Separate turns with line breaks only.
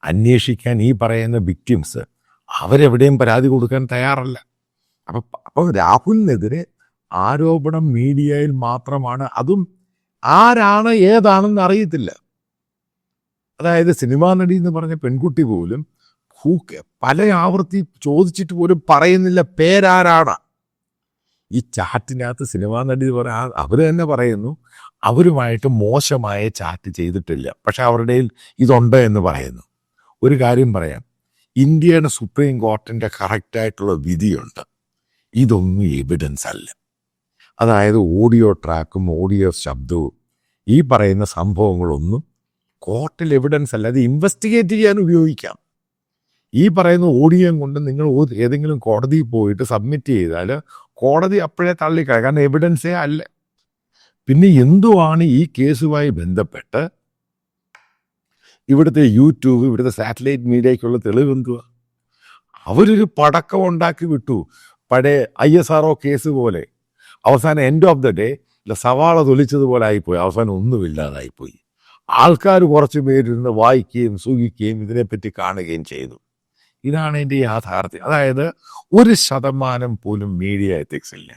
അന്വേഷിക്കാൻ ഈ പറയുന്ന വിക്ടിംസ് അവരെവിടെയും പരാതി കൊടുക്കാൻ തയ്യാറല്ല. അപ്പോൾ രാഹുലിനെതിരെ ആരോപണം മീഡിയയിൽ മാത്രമാണ്, അതും ആരാണ് ഏതാണെന്ന് അറിയത്തില്ല. അതായത് സിനിമാ നടി എന്ന് പറഞ്ഞ പെൺകുട്ടി പോലും പല ആവർത്തി ചോദിച്ചിട്ട് പോലും പറയുന്നില്ല പേരാരാണ്. ഈ ചാറ്റിനകത്ത് സിനിമാ നടി അവർ തന്നെ പറയുന്നു അവരുമായിട്ട് മോശമായ ചാറ്റ് ചെയ്തിട്ടില്ല, പക്ഷെ അവരുടെ ഇതുണ്ട് എന്ന് പറയുന്നു. ഒരു കാര്യം പറയാം, ഇന്ത്യയുടെ സുപ്രീം കോർട്ടിൻ്റെ കറക്റ്റായിട്ടുള്ള വിധിയുണ്ട്, ഇതൊന്നും എവിഡൻസ് അല്ല. അതായത് ഓഡിയോ ട്രാക്കും ഓഡിയോ ശബ്ദവും ഈ പറയുന്ന സംഭവങ്ങളൊന്നും കോർട്ടിൽ എവിഡൻസ് അല്ല, അത് ഇൻവെസ്റ്റിഗേറ്റ് ചെയ്യാൻ ഉപയോഗിക്കാം. ഈ പറയുന്ന ഓഡിയോ കൊണ്ട് നിങ്ങൾ ഏതെങ്കിലും കോടതിയിൽ പോയിട്ട് സബ്മിറ്റ് ചെയ്താൽ കോടതി അപ്പോഴേ തള്ളിക്കളയും, കാരണം എവിഡൻസേ അല്ല. പിന്നെ എന്തുവാണ് ഈ കേസുമായി ബന്ധപ്പെട്ട് ഇവിടുത്തെ യൂട്യൂബ്, ഇവിടുത്തെ സാറ്റലൈറ്റ് മീഡിയയ്ക്കുള്ള തെളിവ് എന്തുവാ? അവരൊരു പടക്കം ഉണ്ടാക്കി വിട്ടു, പഴയ ISRO കേസ് പോലെ. അവസാനം എൻഡ് ഓഫ് ദ ഡേ സവാള തൊലിച്ചതുപോലെ ആയിപ്പോയി, അവസാനം ഒന്നുമില്ലാതായിപ്പോയി. ആൾക്കാർ കുറച്ച് പേരിരുന്ന് വായിക്കുകയും സൂഹിക്കുകയും ഇതിനെപ്പറ്റി കാണുകയും ചെയ്തു. ഇതാണ് എൻ്റെ യാഥാർത്ഥ്യം. അതായത് 1% പോലും മീഡിയ എത്തിക്സ് ഇല്ല.